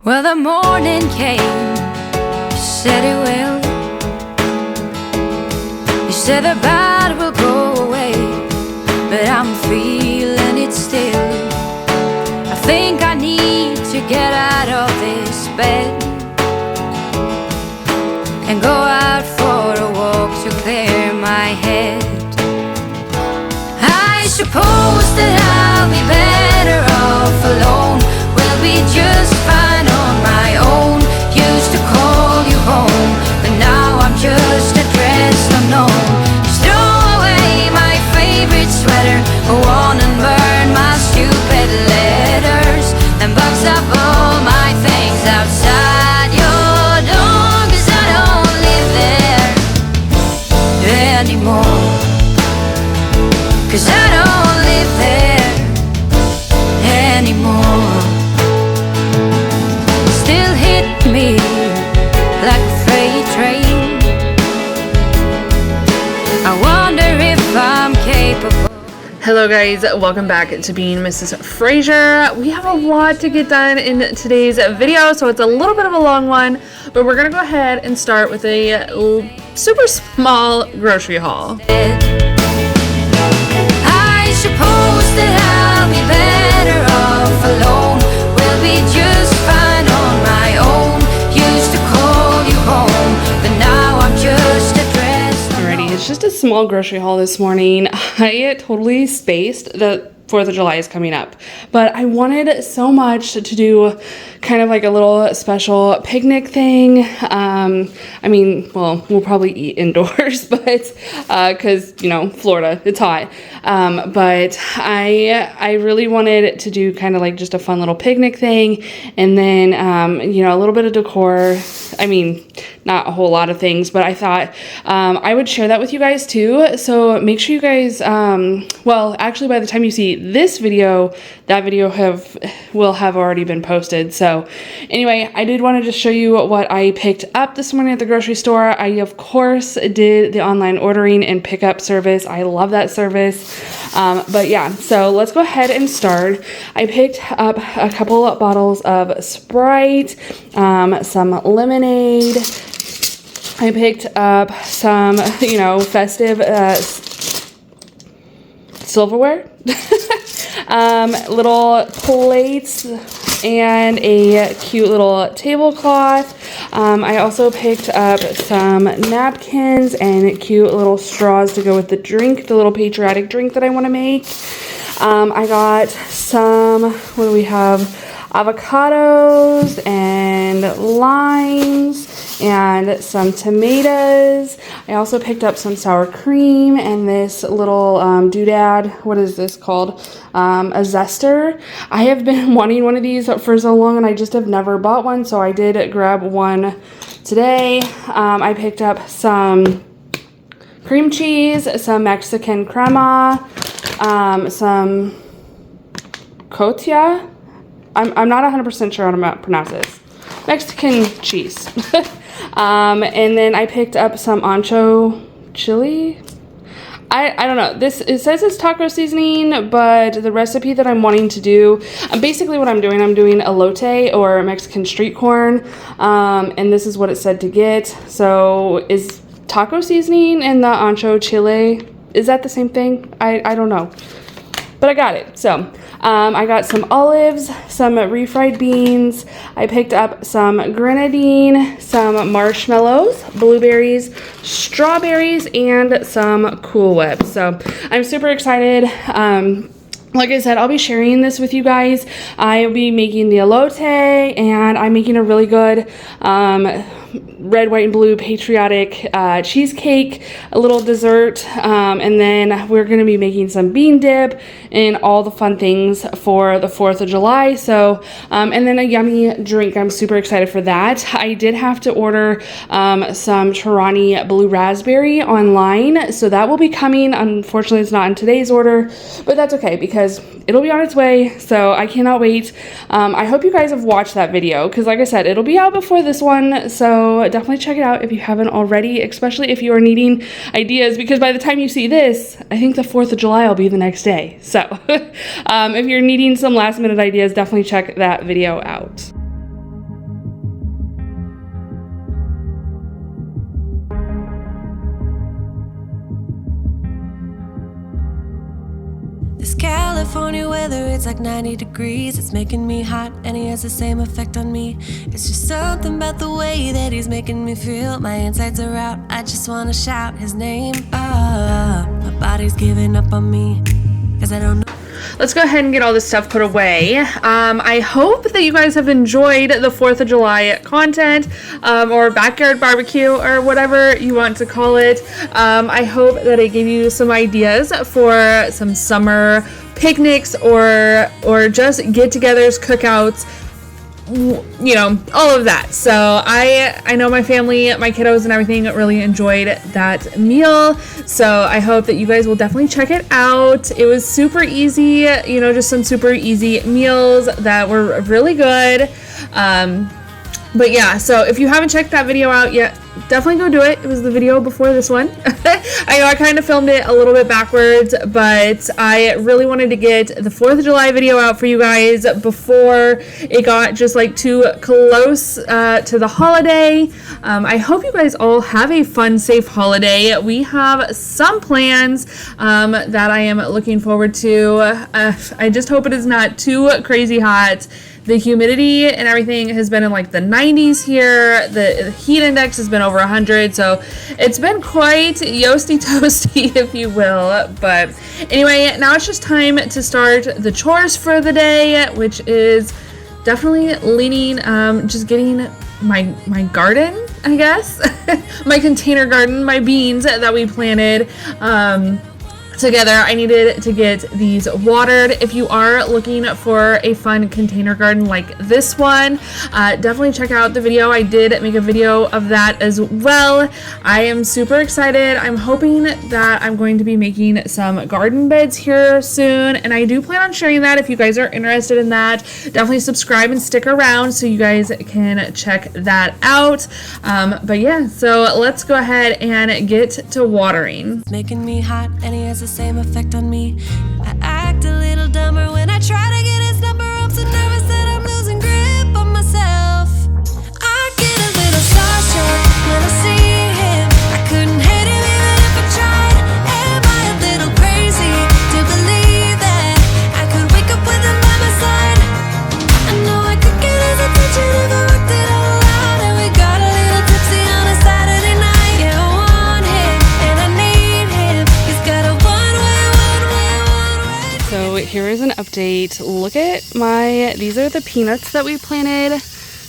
Well, the morning came, you said it will. You said the bad will go away, but I'm feeling it still. I think I need to get out of this bed and go out for a walk to clear my head. I suppose that I'll be better off alone. We'll be just fine on my own. Used to call you home, but now I'm just a dressed unknown. Just throw away my favorite sweater, go on and burn my stupid letters, and box up all my things outside your door, 'cause I don't live there anymore. 'Cause I don't live there anymore. Still hit me like a freight train. I wonder if I'm capable. Hello guys, welcome back to Being Mrs. Fraser. We have a lot to get done in today's video, so it's a little bit of a long one, but we're gonna go ahead and start with a super small grocery haul. I suppose that I'll be better off alone. We'll be just fine on my own. Used to call you home, but now I'm just a dress. Alrighty, it's just a small grocery haul this morning. I totally spaced. The 4th of July is coming up, but I wanted so much to do kind of like a little special picnic thing. I mean, well, we'll probably eat indoors, but because you know, Florida, it's hot. But I really wanted to do kind of like just a fun little picnic thing, and then you know, a little bit of decor. I mean, not a whole lot of things, but I thought I would share that with you guys too. So make sure you guys, well, actually by the time you see this video, that video will have already been posted. So anyway, I did want to just show you what I picked up this morning at the grocery store. I of course did the online ordering and pickup service. I love that service. But yeah, so let's go ahead and start. I picked up a couple of bottles of Sprite, some lemonade. I picked up some, you know, festive silverware, little plates, and a cute little tablecloth. I also picked up some napkins and cute little straws to go with the drink, the little patriotic drink that I want to make. I got some, what do we have? Avocados and limes and some tomatoes. I also picked up some sour cream and this little doodad. What is this called? A zester. I have been wanting one of these for so long and I just have never bought one, so I did grab one today. I picked up some cream cheese, some Mexican crema, some cotija. I'm not 100% sure how to pronounce this. Mexican cheese. And then I picked up some ancho chili. I don't know. It says it's taco seasoning, but the recipe that I'm wanting to do, basically what I'm doing elote or Mexican street corn. And this is what it said to get. So is taco seasoning and the ancho chile, is that the same thing? I don't know. But I got it. So I got some olives, some refried beans. I picked up some grenadine, some marshmallows, blueberries, strawberries, and some Cool Whip. So I'm super excited. Like I said, I'll be sharing this with you guys. I'll be making the elote, and I'm making a really good red, white, and blue patriotic cheesecake, a little dessert, and then we're going to be making some bean dip and all the fun things for the 4th of July. So, and then a yummy drink. I'm super excited for that. I did have to order some Chorani blue raspberry online, so that will be coming. Unfortunately, it's not in today's order, but that's okay because it'll be on its way, so I cannot wait. I hope you guys have watched that video because, like I said, it'll be out before this one, so definitely check it out if you haven't already, especially if you are needing ideas, because by the time you see this, I think the 4th of July will be the next day. So if you're needing some last minute ideas, definitely check that video out. California weather, it's like 90 degrees. It's making me hot and he has the same effect on me. It's just something about the way that he's making me feel. My insides are out, I just wanna shout his name. My body's giving up on me, 'cause I don't know. Let's go ahead and get all this stuff put away. I hope that you guys have enjoyed the 4th of July content, or backyard barbecue, or whatever you want to call it. I hope that it gave you some ideas for some summer picnics or just get-togethers, cookouts, you know, all of that. So I know my family, my kiddos and everything really enjoyed that meal. So I hope that you guys will definitely check it out. It was super easy, you know, just some super easy meals that were really good. But yeah, so if you haven't checked that video out yet, definitely go do it. It was the video before this one. I know I kind of filmed it a little bit backwards, but I really wanted to get the 4th of July video out for you guys before it got just like too close to the holiday. I hope you guys all have a fun, safe holiday. We have some plans that I am looking forward to. I just hope it is not too crazy hot. The humidity and everything has been in like the 90s here. The heat index has been over 100, so it's been quite yoasty toasty, if you will. But anyway, now it's just time to start the chores for the day, which is definitely leaning, just getting my garden, I guess, my container garden, my beans that we planted, together. I needed to get these watered. If you are looking for a fun container garden like this one, definitely check out the video. I did make a video of that as well. I am super excited. I'm hoping that I'm going to be making some garden beds here soon, and I do plan on sharing that. If you guys are interested in that, definitely subscribe and stick around so you guys can check that out. But yeah, so let's go ahead and get to watering. It's making me hot and he has the same effect on me. I act a little dumber when I try to get his number. I'm so nervous that I'm losing grip on myself. I get a little starstruck when I see him. I couldn't hate him even if I tried. Am I a little crazy to believe that I could wake up with him by my side? I know I could get his attention if I worked it all out. And we got a little tipsy on a Saturday night. Yeah, I want him and I need him. He's got a So here is an update. Look at these are the peanuts that we planted.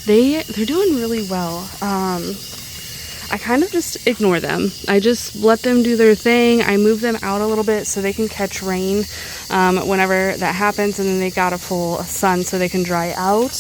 They're doing really well. I kind of just ignore them. I just let them do their thing. I move them out a little bit so they can catch rain whenever that happens, and then they got a full sun so they can dry out.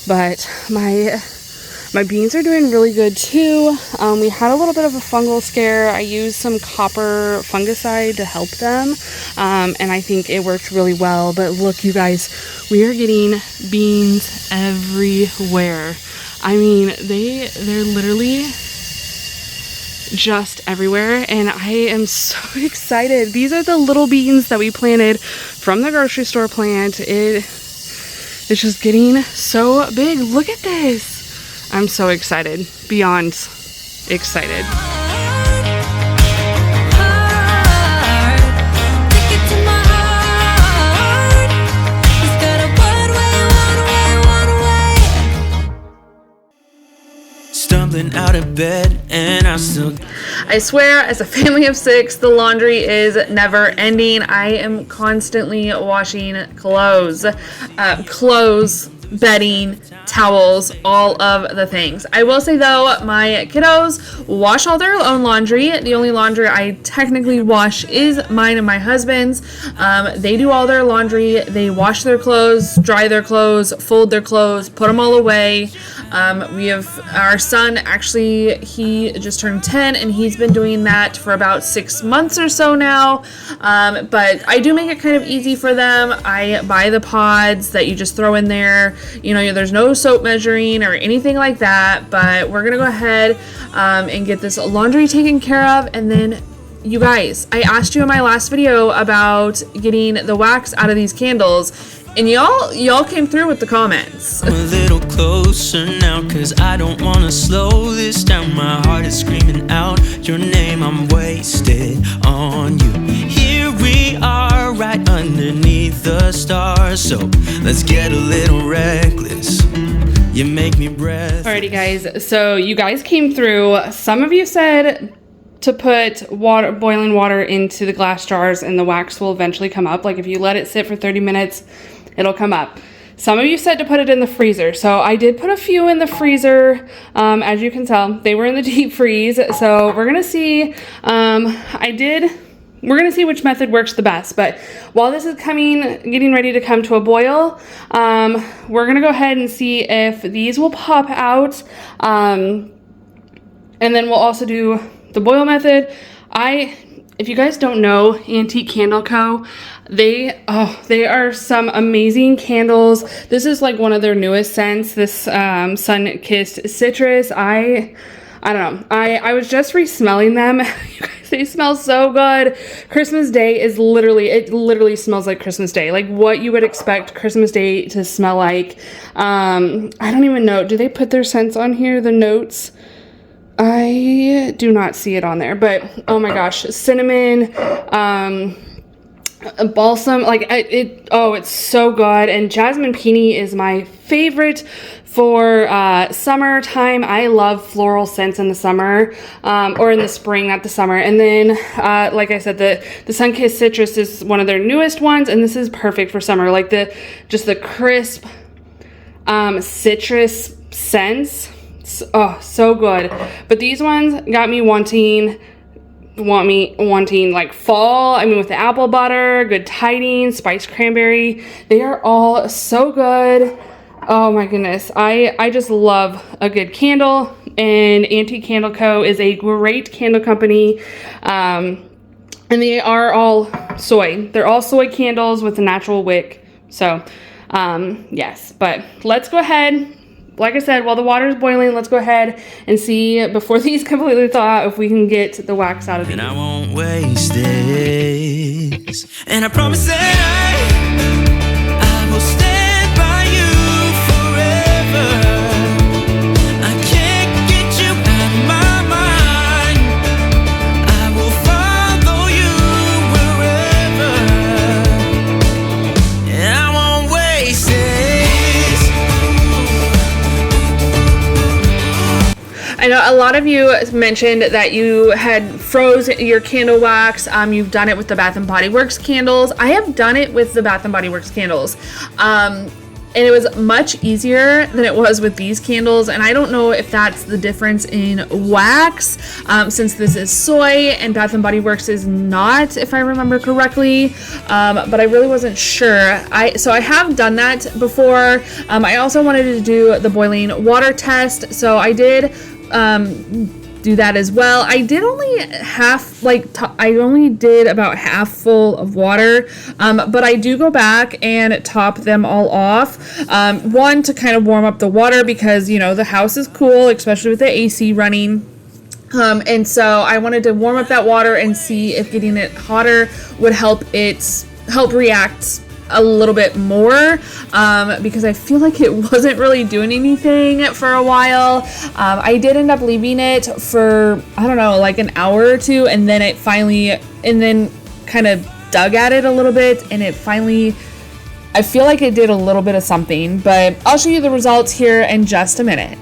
But my beans are doing really good too. We had a little bit of a fungal scare. I used some copper fungicide to help them, and I think it worked really well. But look, you guys, we are getting beans everywhere. I mean, they're literally just everywhere, and I am so excited. These are the little beans that we planted from the grocery store plant. It's just getting so big. Look at this. I'm so excited, beyond excited. Stumbling out of bed and I swear, as a family of 6, the laundry is never ending. I am constantly washing clothes, bedding, towels, all of the things. I will say though, my kiddos wash all their own laundry. The only laundry I technically wash is mine and my husband's. They do all their laundry. They wash their clothes, dry their clothes, fold their clothes, put them all away. We have our son, actually, he just turned 10 and he's been doing that for about 6 months or so now. But I do make it kind of easy for them. I buy the pods that you just throw in there. You know, there's no soap measuring or anything like that, but we're gonna go ahead and get this laundry taken care of. And then, you guys, I asked you in my last video about getting the wax out of these candles, and y'all came through with the comments. I'm a little closer now, 'cause I don't wanna slow this down. My heart is screaming out your name. I'm wasted on you. Here we are right underneath the stars. So let's get a little reckless. You make me breathless. Alrighty guys, so you guys came through. Some of you said to put boiling water into the glass jars and the wax will eventually come up. Like if you let it sit for 30 minutes, it'll come up. Some of you said to put it in the freezer. So I did put a few in the freezer. As you can tell, they were in the deep freeze. So we're gonna see, we're gonna see which method works the best. But while this is getting ready to come to a boil, we're gonna go ahead and see if these will pop out. And then we'll also do the boil method. If you guys don't know Antique Candle Co., they are some amazing candles. This is like one of their newest scents, this Sun-Kissed Citrus. I don't know. I was just re-smelling them. You guys, they smell so good. Christmas Day is literally smells like Christmas Day. Like what you would expect Christmas Day to smell like. I don't even know. Do they put their scents on here, the notes? I do not see it on there, but oh my gosh, cinnamon, balsam, like it's so good. And jasmine peony is my favorite for summertime. I love floral scents in the summer, or in the spring, not the summer. And then like I said, the Sun-Kissed Citrus is one of their newest ones, and this is perfect for summer. Like just the crisp citrus scents. Oh, so good. But these ones got me wanting like fall. I mean, with the apple butter, good tidings, spiced cranberry. They are all so good. Oh my goodness. I just love a good candle, and Antique Candle Co. is a great candle company. And they are all soy. They're all soy candles with a natural wick. So, yes, but let's go ahead. Like I said, while the water is boiling, let's go ahead and see, before these completely thaw out, if we can get the wax out of these. And I won't waste this. And I promise that I will stand by you forever. I can't get you out of my mind. I will follow you wherever. And I won't waste this. I know a lot of you mentioned that you had froze your candle wax. You've done it with the Bath & Body Works candles. I have done it with the Bath & Body Works candles. And it was much easier than it was with these candles. And I don't know if that's the difference in wax, since this is soy and Bath & Body Works is not, if I remember correctly. But I really wasn't sure. So I have done that before. I also wanted to do the boiling water test. So I did do that as well. I did only I only did about half full of water, but I do go back and top them all off. One, to kind of warm up the water, because you know the house is cool, especially with the AC running. And so I wanted to warm up that water and see if getting it hotter would help react a little bit more, because I feel like it wasn't really doing anything for a while. I did end up leaving it for, I don't know, like an hour or two, and then kind of dug at it a little bit, and it finally, I feel like it did a little bit of something, but I'll show you the results here in just a minute.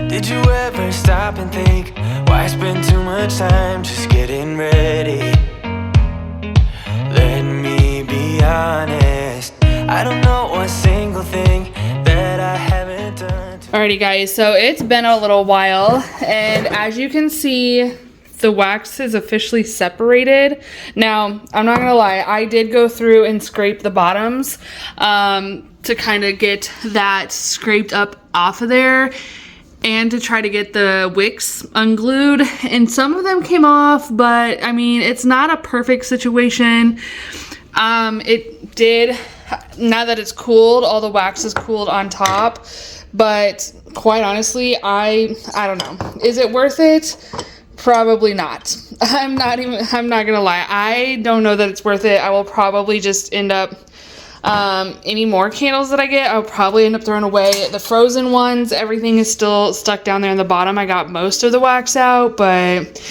Did you ever stop and think, why spend too much time just getting ready? Let me be honest, I don't know a single thing that I haven't done. Alrighty guys, so it's been a little while, and as you can see, the wax is officially separated. Now, I'm not gonna lie, I did go through and scrape the bottoms to kind of get that scraped up off of there, and to try to get the wicks unglued, and some of them came off, but I mean, it's not a perfect situation. It did now that it's cooled, all the wax is cooled on top. But quite honestly, I don't know. Is it worth it? Probably not. I'm not gonna lie. I don't know that it's worth it. I will probably just end up, any more candles that I get, I'll probably end up throwing away. The frozen ones, everything is still stuck down there in the bottom. I got most of the wax out, but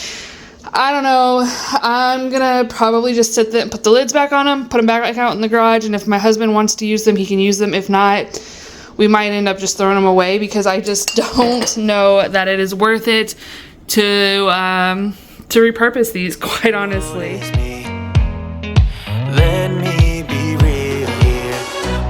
I don't know. I'm gonna probably just put the lids back on them, put them back out in the garage, and if my husband wants to use them, he can use them. If not, we might end up just throwing them away, because I just don't know that it is worth it to repurpose these, quite honestly. Let me be real here.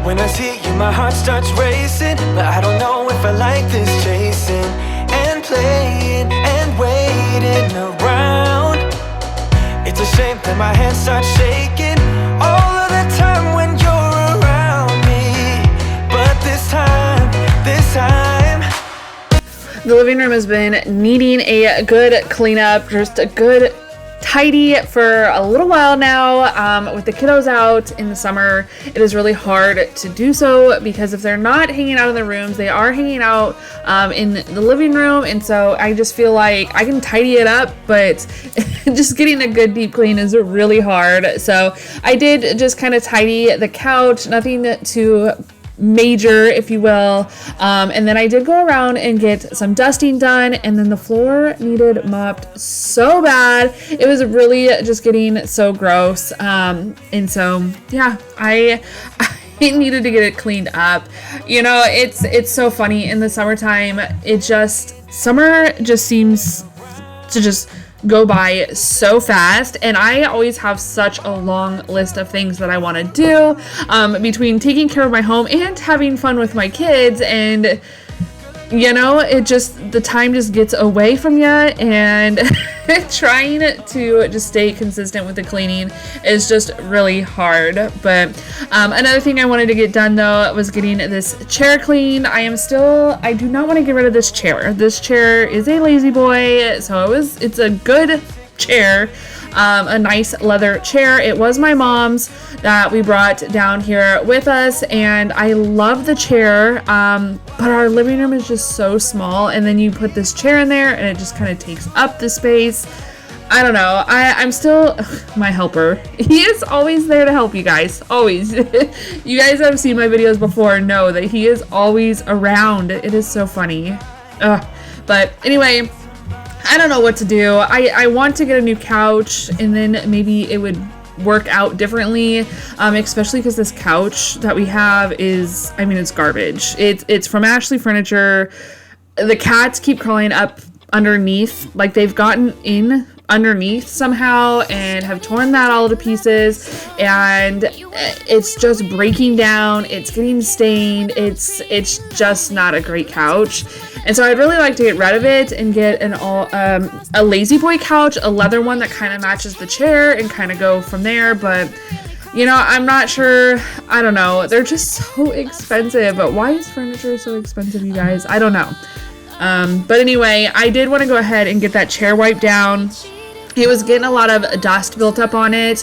When I see you, my heart starts racing, but I don't know if I like this chasing and playing and waiting around. It's a shame that my hands start shaking all of the time when you're around me. But this time the living room has been needing a good cleanup, just a good tidy for a little while now. With the kiddos out in the summer, it is really hard to do so, because if they're not hanging out in their rooms, they are hanging out in the living room. And so I just feel like I can tidy it up, but just getting a good deep clean is really hard. So I did just kind of tidy the couch, nothing too major, if you will, and then I did go around and get some dusting done, and then the floor needed mopped so bad. It was really just getting so gross, and so yeah, I needed to get it cleaned up. You know, it's so funny in the summertime. Summer just seems to just go by so fast, and I always have such a long list of things that I want to do, between taking care of my home and having fun with my kids, and you know, the time just gets away from you, and trying to just stay consistent with the cleaning is just really hard. But another thing I wanted to get done though was getting this chair cleaned. I do not want to get rid of this chair. This chair is a lazy boy, so it's a good chair. A nice leather chair. It was my mom's that we brought down here with us, and I love the chair, but our living room is just so small, and then you put this chair in there and it just kind of takes up the space. I don't know. I'm still my helper. He is always there to help you guys. Always. You guys have seen my videos before, know that he is always around. It is so funny. But anyway, I don't know what to do. I want to get a new couch, and then maybe it would work out differently, especially because this couch that we have is, it's garbage. It's from Ashley Furniture. The cats keep crawling up underneath, like they've gotten in underneath somehow and have torn that all to pieces, and it's just breaking down. It's getting stained. It's just not a great couch, and so I'd really like to get rid of it and get a lazy boy couch, a leather one that kind of matches the chair, and kind of go from there. But you know, I'm not sure. I don't know. They're just so expensive. But why is furniture so expensive, you guys? I don't know. But anyway, I did want to go ahead and get that chair wiped down. It was getting a lot of dust built up on it,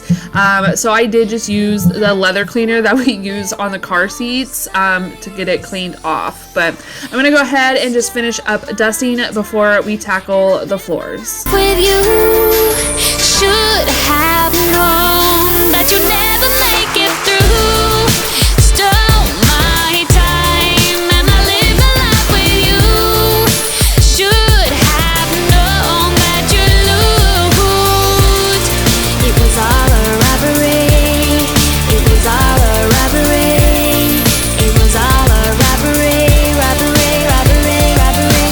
so I did just use the leather cleaner that we use on the car seats to get it cleaned off. But I'm going to go ahead and just finish up dusting before we tackle the floors. With you, should have known that you'd never make it through. Stole my time and I live my life with you. Should have known that you'd lose. It was all a robbery. It was all a robbery. It was all a robbery. Robbery, robbery, robbery.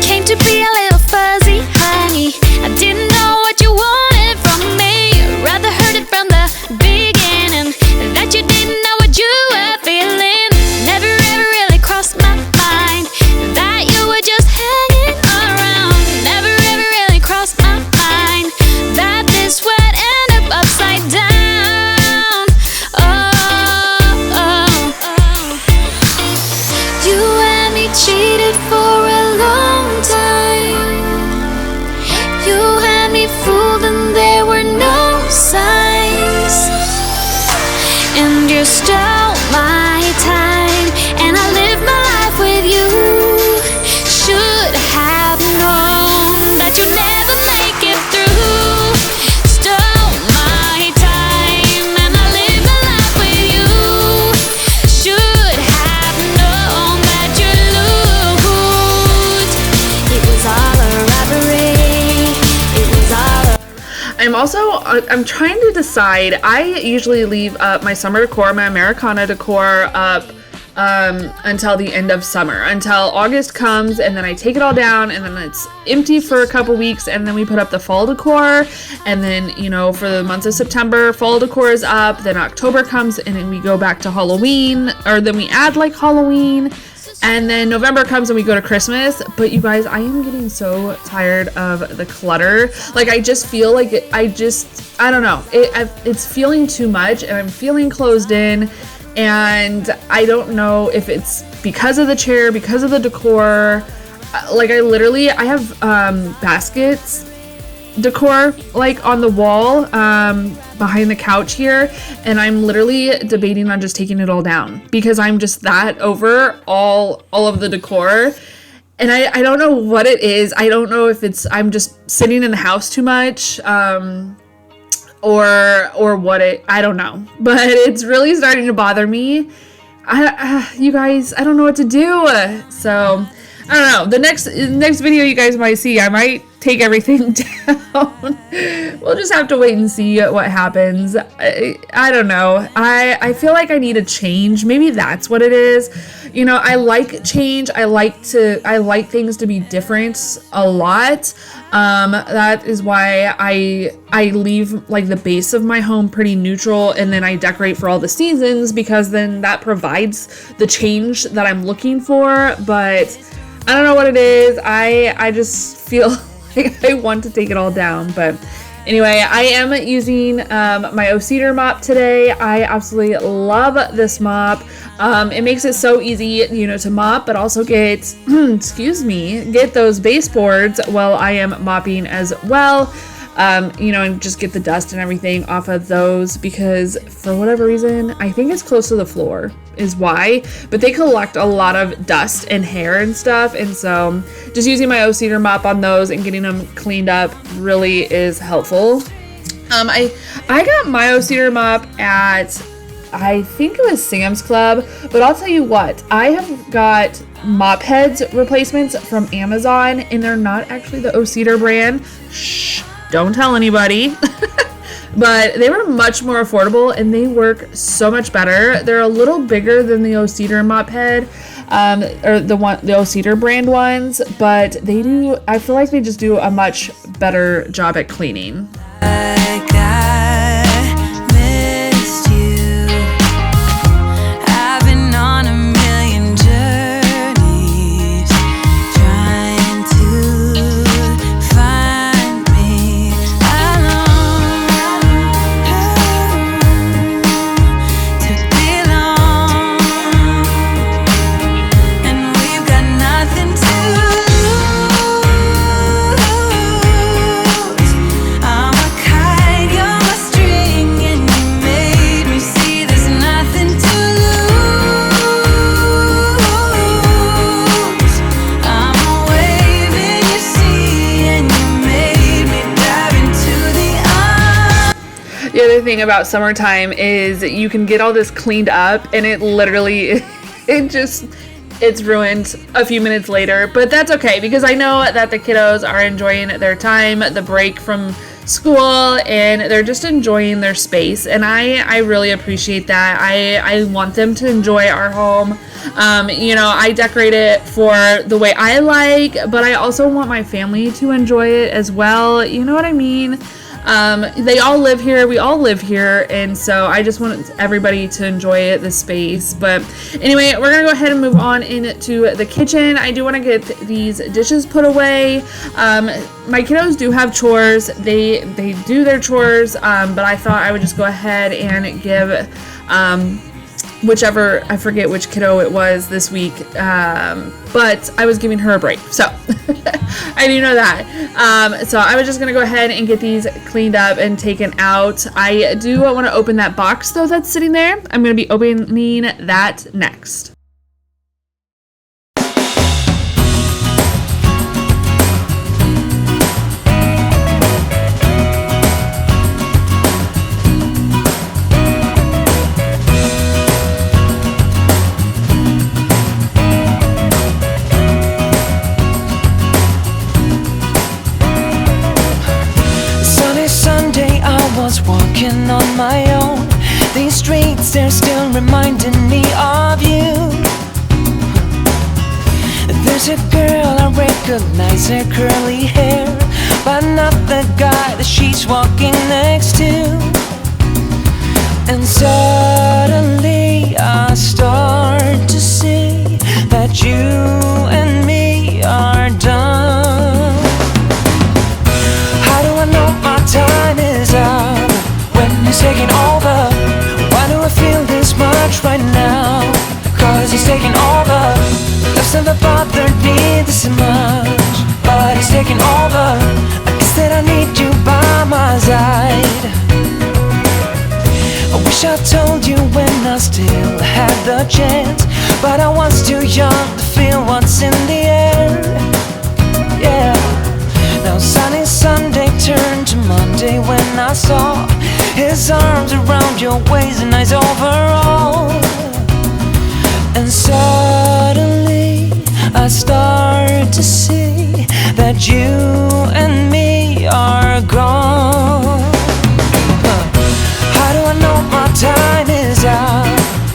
Came to be a little fuzzy, honey. I didn't know what you wanted from me. Rather heard it from the beginning that you didn't know what you were feeling. Never ever really crossed my mind that you were just hanging around. Never ever really crossed my mind that this would end up upside down. You and me cheated for a long time. You had me fooled stole my time, and I lived my life with you. Should have known that you'd never make it through. Stole my time, and I lived my life with you. Should have known that you'd lose. It was all a robbery. It was all a I'm trying to decide. I usually leave up my summer decor, my Americana decor up until the end of summer, until August comes, and then I take it all down, and then it's empty for a couple weeks, and then we put up the fall decor, and then, you know, for the months of September, fall decor is up, then October comes, and then we go back to Halloween, or then we add like Halloween, and then November comes and we go to Christmas. But you guys, I am getting so tired of the clutter. Like, I just feel like I don't know. It's feeling too much, and I'm feeling closed in. And I don't know if it's because of the chair, because of the decor. Like, I have baskets decor like on the wall behind the couch here, and I'm literally debating on just taking it all down because I'm just that over all of the decor. And I don't know what it is. I don't know if I'm just sitting in the house too much, or what I don't know, but it's really starting to bother me. You guys, I don't know what to do. So I don't know. The next video you guys might see, I might take everything down. We'll just have to wait and see what happens. I don't know. I feel like I need a change. Maybe that's what it is. You know, I like change. I like things to be different a lot. That is why I leave like the base of my home pretty neutral, and then I decorate for all the seasons, because then that provides the change that I'm looking for. But I don't know what it is. I just feel like I want to take it all down. But anyway, I am using my O-Cedar mop today. I absolutely love this mop. It makes it so easy, you know, to mop, but also get, get those baseboards while I am mopping as well. You know, and just get the dust and everything off of those, because for whatever reason, I think it's close to the floor is why, but they collect a lot of dust and hair and stuff. And so just using my O-Cedar mop on those and getting them cleaned up really is helpful. I got my O-Cedar mop at, I think it was Sam's Club, but I'll tell you what, I have got mop heads replacements from Amazon, and they're not actually the O-Cedar brand. Shh, don't tell anybody. But they were much more affordable, and they work so much better. They're a little bigger than the O-Cedar mop head, or the O-Cedar brand ones, but I feel like they just do a much better job at cleaning. Like I missed you. I've been on a million journeys, trying to find me alone, to belong, and we've got nothing to lose. I'm a kite, you're my string, and you made me see there's nothing to lose. I'm a wave in your sea, and you made me dive into the unknown. The other thing about summertime is you can get all this cleaned up, and it literally, it's ruined a few minutes later. But that's okay, because I know that the kiddos are enjoying their time, the break from school, and they're just enjoying their space. And I really appreciate that. I want them to enjoy our home. You know, I decorate it for the way I like, but I also want my family to enjoy it as well. You know what I mean? They all live here, we all live here, and so I just want everybody to enjoy the space. But anyway, we're gonna go ahead and move on into the kitchen. I do want to get these dishes put away. My kiddos do have chores. They do their chores, but I thought I would just go ahead and give whichever, I forget which kiddo it was this week, but I was giving her a break, so I do know that. So I was just gonna go ahead and get these cleaned up and taken out. I do want to open that box though that's sitting there. I'm gonna be opening that next. Walking on my own, these streets, they're still reminding me of you. There's a girl, I recognize her curly hair, but not the guy that she's walking next to. And suddenly I start to see that you and me are done. How do I know my time is up? He's taking over. Why do I feel this much right now? Cause he's taking over. Love's never bothered me this much, but he's taking over. I guess that I need you by my side. I wish I told you when I still had the chance, but I was too young to feel what's in the air. Yeah. Now sunny Sunday turned to Monday when I saw his arms around your waist and eyes overall. And suddenly I start to see that you and me are gone. How do I know my time is up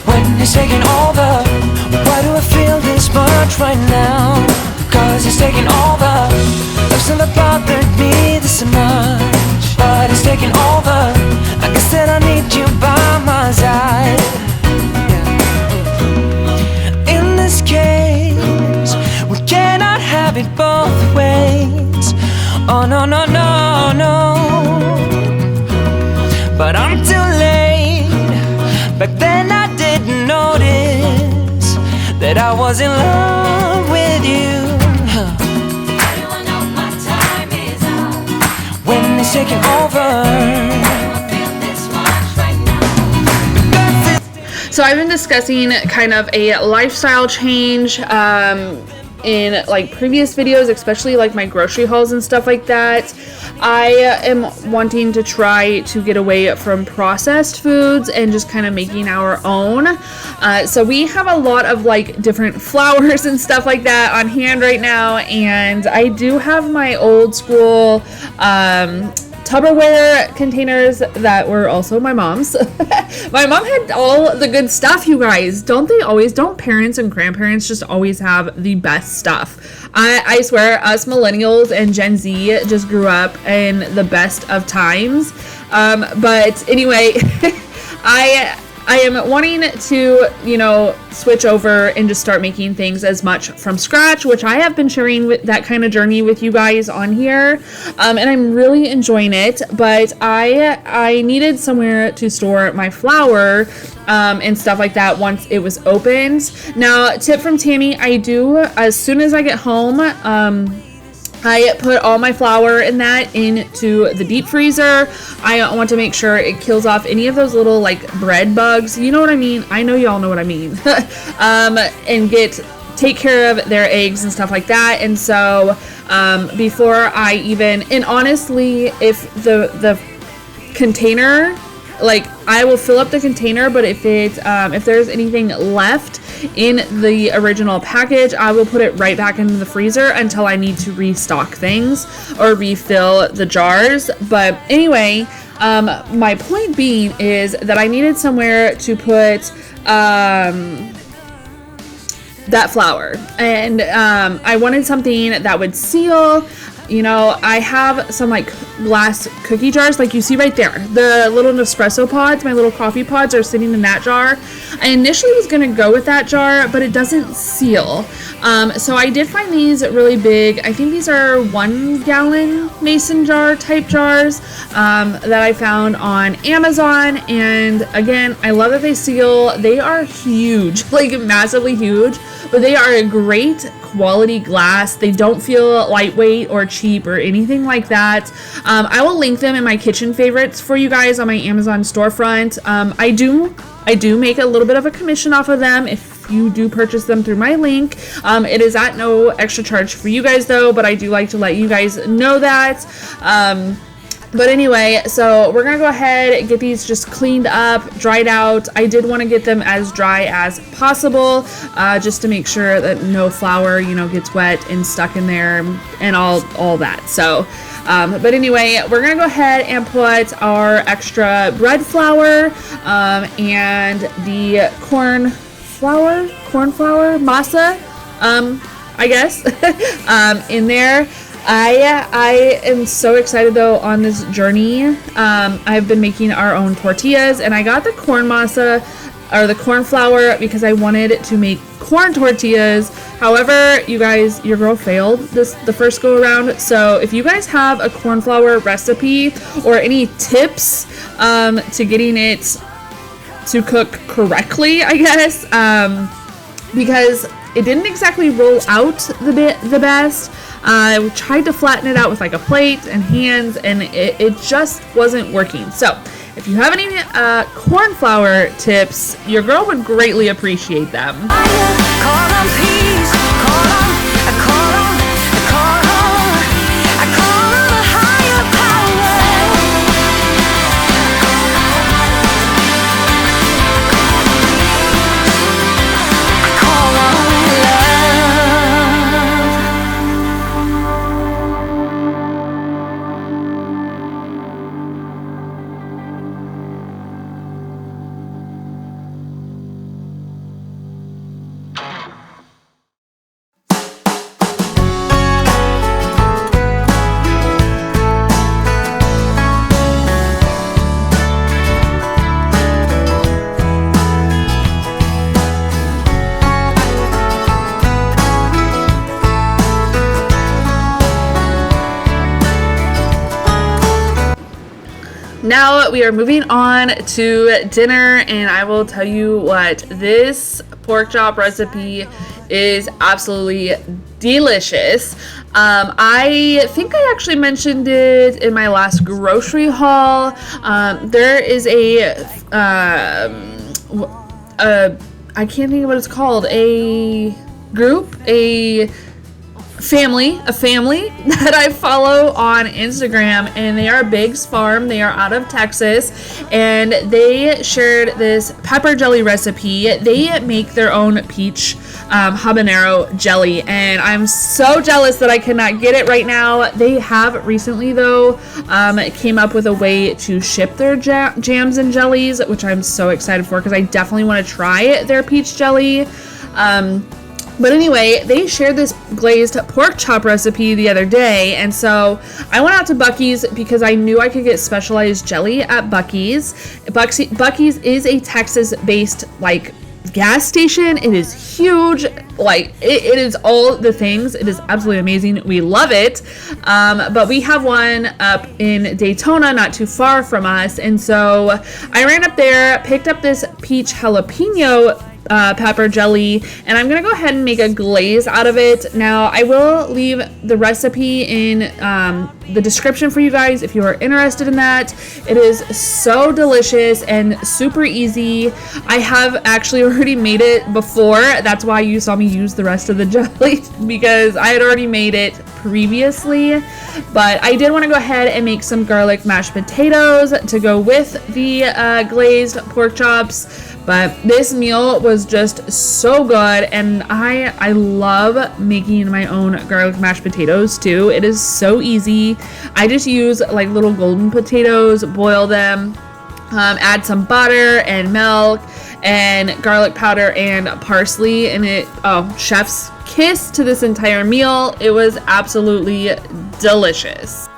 when he's taking over? Why do I feel this much right now? Cause he's taking over. Love's never bothered me this much, but he's taking over. I guess that I need you by my side. Yeah. In this case, we cannot have it both ways. Oh no, no, no, no. But I'm too late. Back then I didn't notice that I was in love with you. When he's taking over. So I've been discussing kind of a lifestyle change in like previous videos, especially like my grocery hauls and stuff like that. I am wanting to try to get away from processed foods and just kind of making our own. So we have a lot of like different flours and stuff like that on hand right now, and I do have my old school Tupperware containers that were also my mom's. My mom had all the good stuff, you guys. Don't they always? Don't parents and grandparents just always have the best stuff? I swear, us millennials and Gen Z just grew up in the best of times. But anyway, I am wanting to, you know, switch over and just start making things as much from scratch, which I have been sharing with that kind of journey with you guys on here. And I'm really enjoying it, but I needed somewhere to store my flour and stuff like that once it was opened. Now, tip from Tammy, I do, as soon as I get home, I put all my flour in that into the deep freezer. I want to make sure it kills off any of those little like bread bugs. You know what I mean? I know y'all know what I mean. And take care of their eggs and stuff like that. And so before I even, and honestly, if the container, like I will fill up the container, but if there's anything left in the original package, I will put it right back into the freezer until I need to restock things or refill the jars. But anyway, my point being is that I needed somewhere to put that flour, and I wanted something that would seal. You know, I have some like glass cookie jars, like you see right there. The little Nespresso pods, my little coffee pods, are sitting in that jar. I initially was gonna go with that jar, but it doesn't seal. So I did find these really big. I think these are 1 gallon mason jar type jars that I found on Amazon. And again, I love that they seal. They are huge, like massively huge, but they are a great quality glass. They don't feel lightweight or cheap or anything like that. I will link them in my kitchen favorites for you guys on my Amazon storefront. I do make a little bit of a commission off of them if you do purchase them through my link. It is at no extra charge for you guys though, but I do like to let you guys know that. But anyway, so we're gonna go ahead and get these just cleaned up, dried out. I did want to get them as dry as possible, just to make sure that no flour, you know, gets wet and stuck in there and all that. So, but anyway, we're gonna go ahead and put our extra bread flour and the corn flour masa, I guess, in there. I am so excited though on this journey. I've been making our own tortillas, and I got the corn masa or the corn flour because I wanted to make corn tortillas. However, you guys, your girl failed the first go around. So if you guys have a corn flour recipe or any tips to getting it to cook correctly, I guess, because it didn't exactly roll out the best. I tried to flatten it out with like a plate and hands, and it just wasn't working. So if you have any corn flour tips, your girl would greatly appreciate them. Now we are moving on to dinner, and I will tell you what, this pork chop recipe is absolutely delicious. I think I actually mentioned it in my last grocery haul. There is I can't think of what it's called, a group, a family that I follow on Instagram, and they are Big's Farm. They are out of Texas, and they shared this pepper jelly recipe. They make their own peach habanero jelly, and I'm so jealous that I cannot get it right now. They have recently though came up with a way to ship their jams and jellies, which I'm so excited for because I definitely want to try their peach jelly. But anyway, they shared this glazed pork chop recipe the other day, and so I went out to Buc-ee's because I knew I could get specialized jelly at Buc-ee's. Buc-ee's is a Texas-based, like, gas station. It is huge. Like, it is all the things. It is absolutely amazing. We love it. But we have one up in Daytona, not too far from us, and so I ran up there, picked up this peach jalapeno pepper jelly, and I'm gonna go ahead and make a glaze out of it. Now I will leave the recipe in the description for you guys if you are interested in that. It is so delicious and super easy. I have actually already made it before. That's why you saw me use the rest of the jelly, because I had already made it previously. But I did want to go ahead and make some garlic mashed potatoes to go with the glazed pork chops. But this meal was just so good, and I love making my own garlic mashed potatoes too. It is so easy. I just use like little golden potatoes, boil them, add some butter and milk, and garlic powder and parsley, and it, oh, chef's kiss to this entire meal. It was absolutely delicious.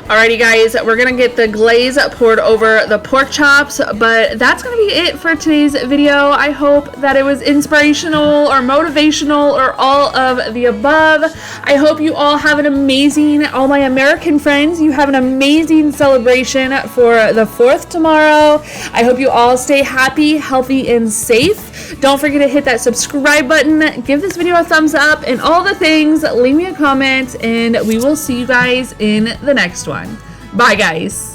Alrighty guys, we're gonna get the glaze poured over the pork chops, but that's gonna be it for today's video. I hope that it was inspirational or motivational or all of the above. I hope you all have an amazing, all my American friends, you have an amazing celebration for the 4th tomorrow. I hope you all stay happy, healthy, and safe. Don't forget to hit that subscribe button, give this video a thumbs up, and all the things. Leave me a comment, and we will see you guys in the next one. Bye, guys.